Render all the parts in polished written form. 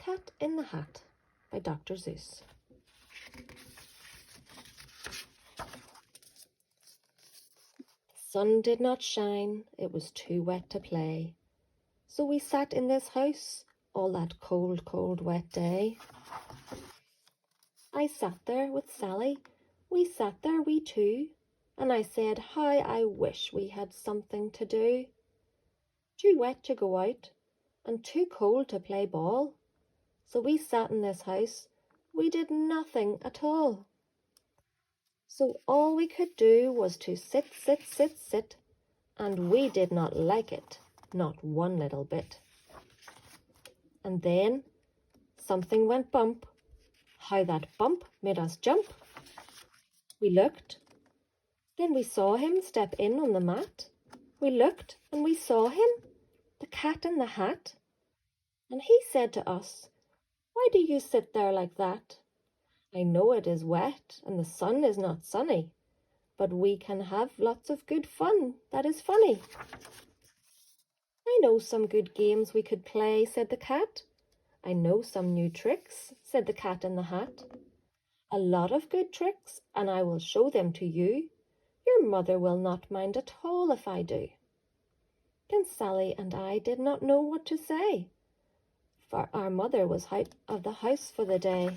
Cat in the Hat by Dr Seuss. The sun did not shine, it was too wet to play. So we sat in this house all that cold, cold, wet day. I sat there with Sally, we sat there, we two, and I said, how I wish we had something to do. Too wet to go out, and too cold to play ball. So we sat in this house, we did nothing at all. So all we could do was to sit, sit, sit, sit, and we did not like it, not one little bit. And then something went bump. How that bump made us jump. We looked, then we saw him step in on the mat. We looked and we saw him, the cat in the hat. And he said to us, why do you sit there like that? I know it is wet and the sun is not sunny, but we can have lots of good fun that is funny. I know some good games we could play, said the cat. I know some new tricks, said the cat in the hat. A lot of good tricks, and I will show them to you. Your mother will not mind at all if I do. Then Sally and I did not know what to say, for our mother was out of the house for the day.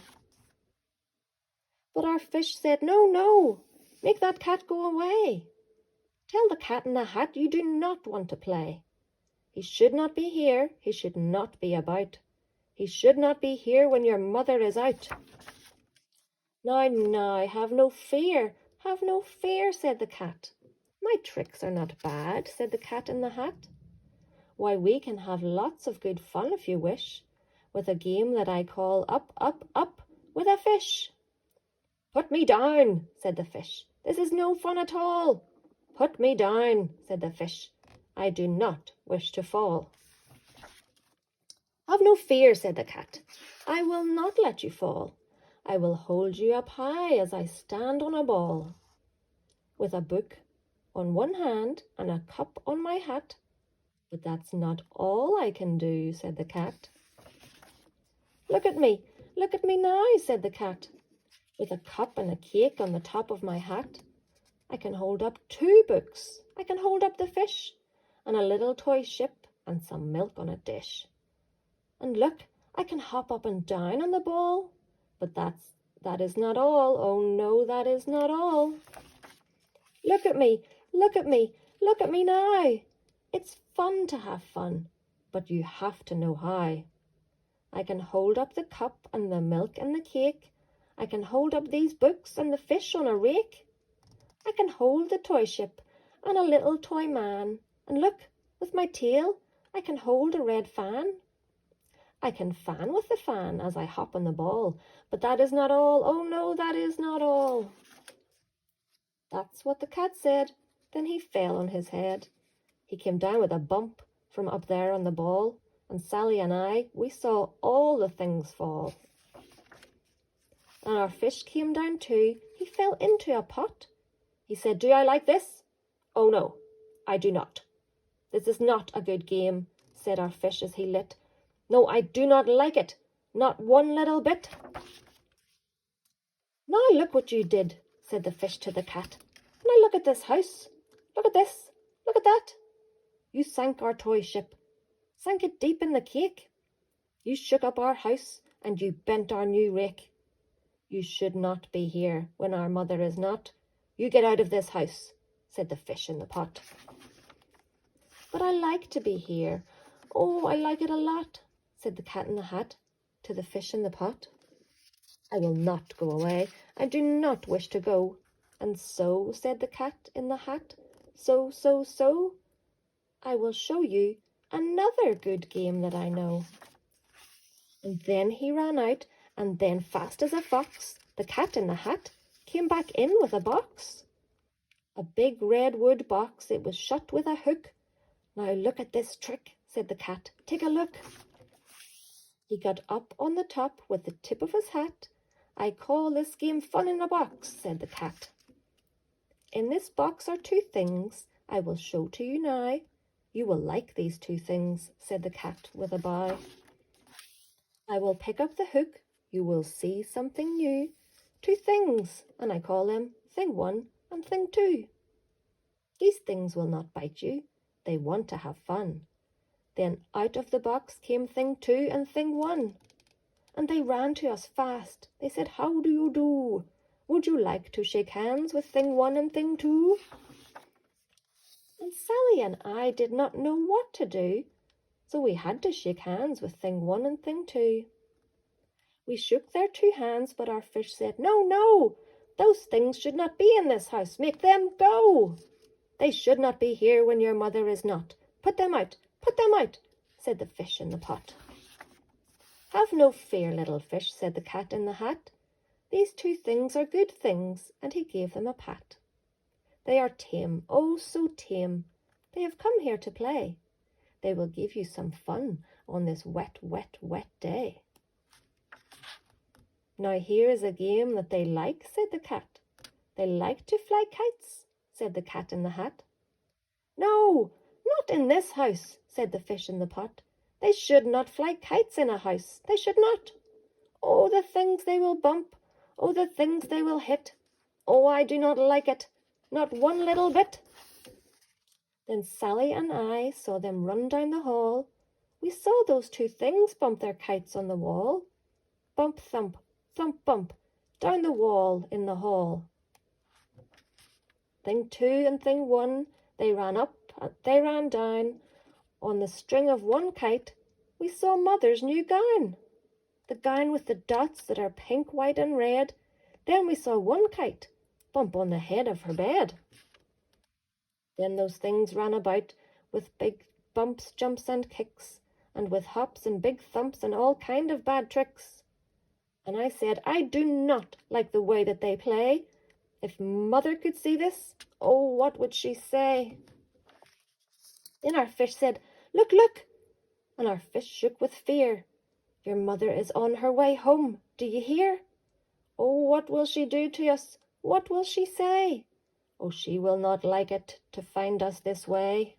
But our fish said, no, no, make that cat go away. Tell the cat in the hat you do not want to play. He should not be here, he should not be about. He should not be here when your mother is out. Now, now, have no fear, said the cat. My tricks are not bad, said the cat in the hat. Why, we can have lots of good fun if you wish, with a game that I call up, up, up with a fish. Put me down, said the fish. This is no fun at all. Put me down, said the fish. I do not wish to fall. Have no fear, said the cat. I will not let you fall. I will hold you up high as I stand on a ball. With a book on one hand and a cup on my hat. But that's not all I can do, said the cat. Look at me now, said the cat. With a cup and a cake on the top of my hat. I can hold up 2 books. I can hold up the fish and a little toy ship and some milk on a dish. And look, I can hop up and down on the ball. But that is not all. Oh no, that is not all. Look at me now. It's fun to have fun, but you have to know how. I can hold up the cup and the milk and the cake. I can hold up these books and the fish on a rake. I can hold the toy ship and a little toy man. And look, with my tail, I can hold a red fan. I can fan with the fan as I hop on the ball, but that is not all. Oh no, that is not all. That's what the cat said. Then he fell on his head. He came down with a bump from up there on the ball, and Sally and I, we saw all the things fall. And our fish came down too. He fell into a pot. He said, do I like this? Oh no, I do not. This is not a good game, said our fish as he lit. No, I do not like it, not one little bit. Now look what you did, said the fish to the cat. Now look at this house. Look at this. Look at that. You sank our toy ship, sank it deep in the cake. You shook up our house and you bent our new rake. You should not be here when our mother is not. You get out of this house, said the fish in the pot. But I like to be here. Oh, I like it a lot, said the cat in the hat to the fish in the pot. I will not go away. I do not wish to go. And so, said the cat in the hat, so, I will show you another good game that I know. And then he ran out, and then fast as a fox, the cat in the hat came back in with a box. A big red wood box, it was shut with a hook. Now look at this trick, said the cat. Take a look. He got up on the top with the tip of his hat. I call this game fun in a box, said the cat. In this box are 2 things I will show to you now. You will like these 2 things, said the cat with a bow. I I will pick up the hook, you will see something new. Two things, and I call them thing one and thing two. These things will not bite you, they want to have fun. Then out of the box came thing two and thing one. And they ran to us fast. They said, "How do you do? Would you like to shake hands with thing one and thing two?" And Sally and I did not know what to do, so we had to shake hands with thing one and thing two. We shook their two hands, but our fish said, "No, no, those things should not be in this house. Make them go. They should not be here when your mother is not. Put them out, said the fish in the pot. "Have no fear, little fish," said the cat in the hat. "These two things are good things," and he gave them a pat. "They are tame, oh so tame. They have come here to play. They will give you some fun on this wet, wet, wet day." "Now here is a game that they like," said the cat. "They like to fly kites," said the cat in the hat. "No, not in this house," said the fish in the pot. "They should not fly kites in a house, they should not. Oh, the things they will bump, oh, the things they will hit. Oh, I do not like it, not one little bit." Then Sally and I saw them run down the hall. We saw those two things bump their kites on the wall. Bump, thump, bump, down the wall in the hall. Thing two and thing one, they ran up, they ran down. On the string of one kite, we saw Mother's new gown. The gown with the dots that are pink, white and red. Then we saw one kite bump on the head of her bed. Then those things ran about with big bumps, jumps and kicks, and with hops and big thumps and all kind of bad tricks. And I said, "I do not like the way that they play. If Mother could see this, oh, what would she say?" Then our fish said, "Look, look!" And our fish shook with fear. "Your mother is on her way home, do you hear? Oh, what will she do to us? What will she say? Oh, she will not like it to find us this way."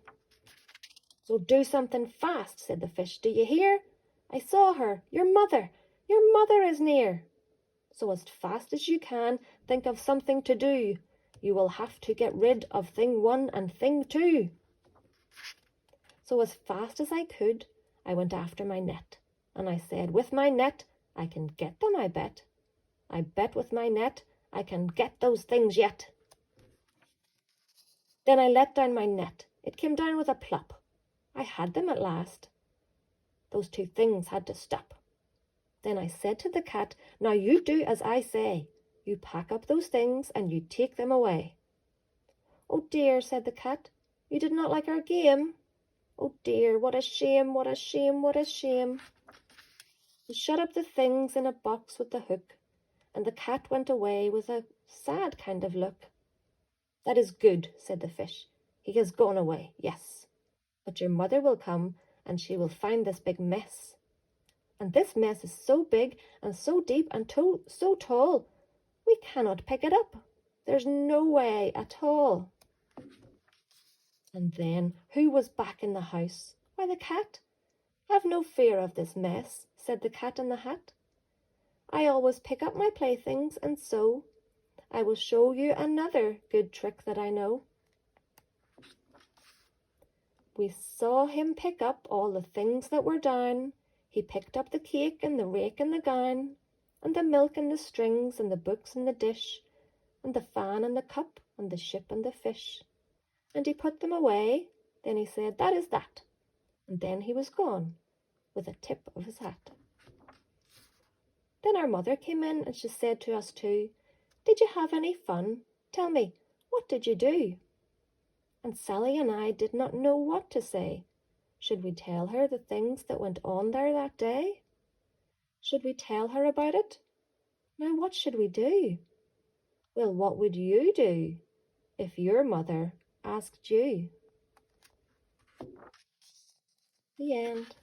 "So do something fast," said the fish, "do you hear? I saw her, your mother is near. So as fast as you can, think of something to do. You will have to get rid of thing one and thing two." So as fast as I could, I went after my net, and I said, "With my net, I can get them, I bet. I bet with my net, I can get those things yet." Then I let down my net. It came down with a plop. I had them at last. Those two things had to stop. Then I said to the cat, "Now you do as I say. You pack up those things and you take them away." "Oh dear," said the cat, "you did not like our game. Oh dear, what a shame, what a shame, what a shame." He shut up the things in a box with the hook, and the cat went away with a sad kind of look. "That is good," said the fish. "He has gone away, yes. But your mother will come, and she will find this big mess. And this mess is so big and so deep and so tall, we cannot pick it up. There's no way at all." And then who was back in the house? Why, the cat. "Have no fear of this mess," said the cat in the hat. "I always pick up my playthings, and so I will show you another good trick that I know." We saw him pick up all the things that were down. He picked up the cake and the rake and the gown, and the milk and the strings and the books and the dish, and the fan and the cup and the ship and the fish. And he put them away. Then he said, "That is that." And then he was gone with a tip of his hat. Then our mother came in, and she said to us two, "Did you have any fun? Tell me, what did you do?" And Sally and I did not know what to say. Should we tell her the things that went on there that day? Should we tell her about it? Now what should we do? Well, what would you do if your mother asked you? The end.